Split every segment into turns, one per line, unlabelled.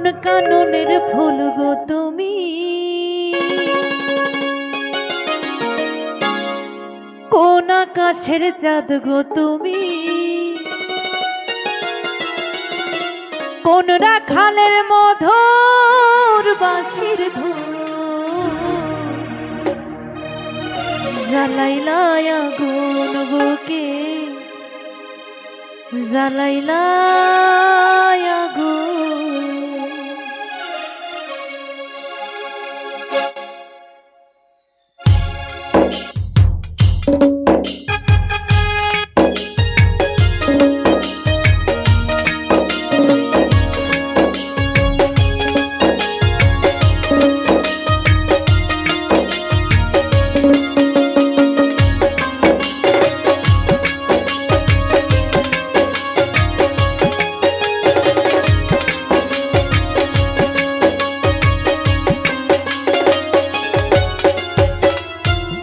কোন কাননের ফুল গো তুমি, কোন আকাশের চাঁদ গো তুমি, কোন রাখালের মধুর বাঁশির ধুন জ্বালাইলা আগুন বুকে, জ্বালাইলা আগুন।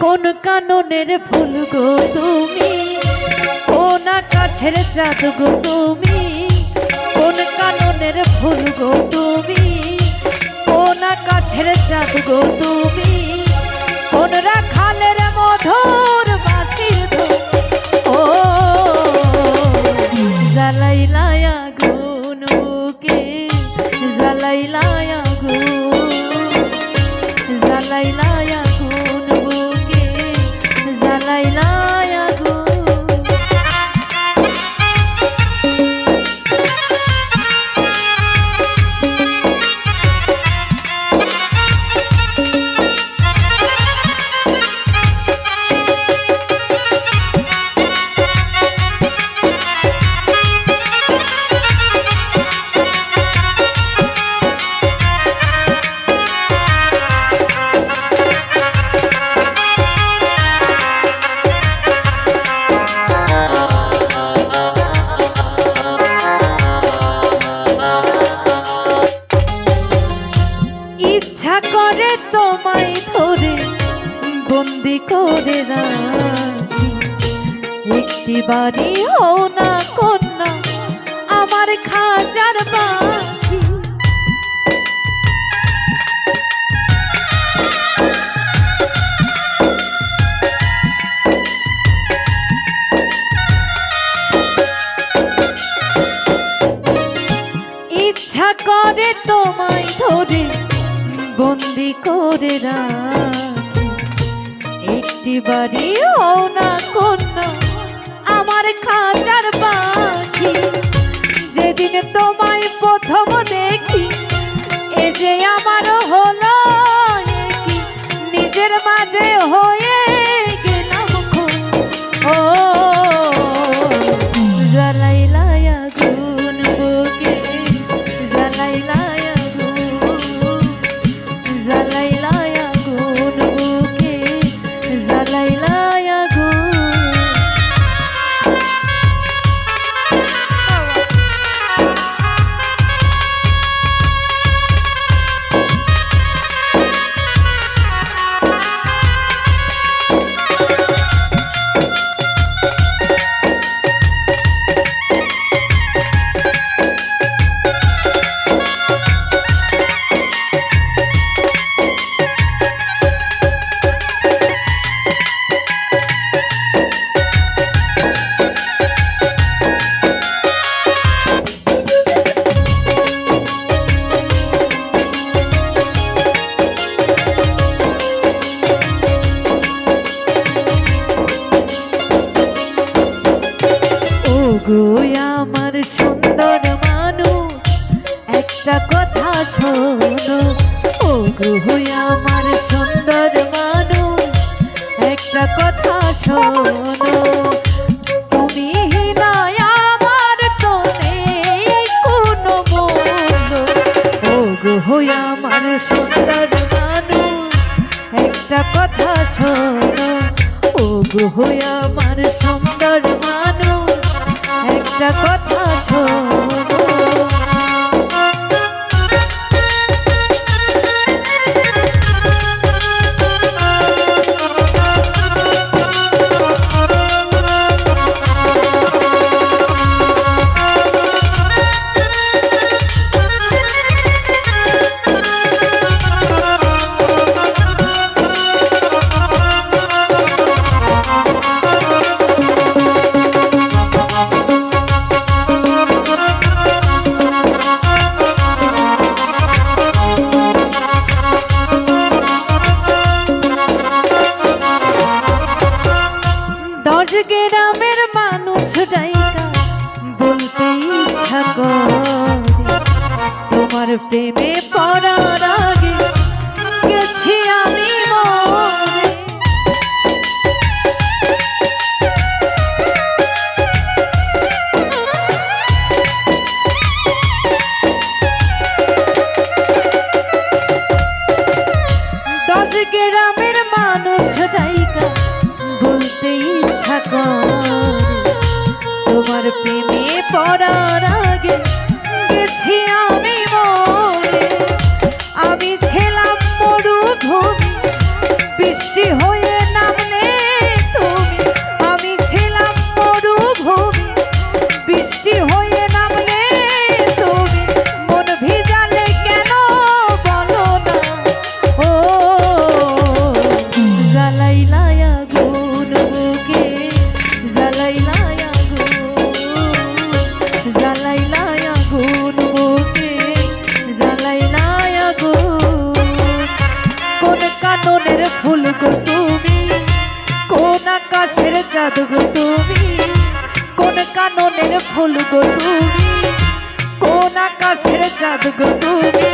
কোন কাননের ফুল গো তুমি, কোন আকাশের চাঁদ গো তুমি, কোন কাননের ফুল গো তুমি, কোন আকাশের চাঁদ গো তুমি, কোন রাখালের মধুর বাঁশির ধুন ও জ্বালাইলা আগুন বুকে, জ্বালাইলা আগুন, জ্বালাইলা আগুন বুকে, জ্বালাইলা আগুন। ইচ্ছা করে তোমায় ধরে বন্দি করে রাখি, একটি বাড়ি হও না কন্যা আমার খাজার বাকি। ইচ্ছা করে তোমায় ধরে বন্দি করে রাখি, একটি বাড়ি হও না কন্যা আমার খাজার বাকি। যেদিন তোমায় প্রথম দেখি এ যে আমার হলো কি, নিজের মাঝে হয়ে গেলাম ও জ্বালাইলা আগুন বুকে, জ্বালাইলা জ্বালাইলা আগুন বুকে, জ্বালাইলা আগুন। গো আমার সুন্দর মানুষ একটা কথা শোনো, ও গো আমার সুন্দর মানুষ একটা কথা শোনো। তুমি হিনায় আমার তো নেই কোনো মূল্য, ও গো আমার সুন্দর মানুষ একটা কথা শোনো, ও গো আমার সুন্দর মানুষ একটা কথা শোনো। প্রেমে পড়ার আগে গেছি আমি মরে। দশ গ্রামের মানুষ দায়িকা বলতে ইচ্ছা করে, তোমার প্রেমে পড়ার আগে গেছি আমি মরে। আমি ছিলাম মরুভূমি, বৃষ্টি হয়ে নামলে তুমি। আমি ছিলাম মরুভূমি, বৃষ্টি হয়ে নামলে তুমি। মন ভিজালে কেন বলো না, ও জ্বালাইলাই আগুন বুকে, জ্বালাইলাই আগুন, জ্বালাইলাই আগুন বুকে, জ্বালাইলাই আগুন। কোন কাননের ফুল গো তুমি, কোন আকাশের চাঁদ গো তুমি। কোন কাননের ফুল গো তুমি, কোন আকাশের চাঁদ গো তুমি।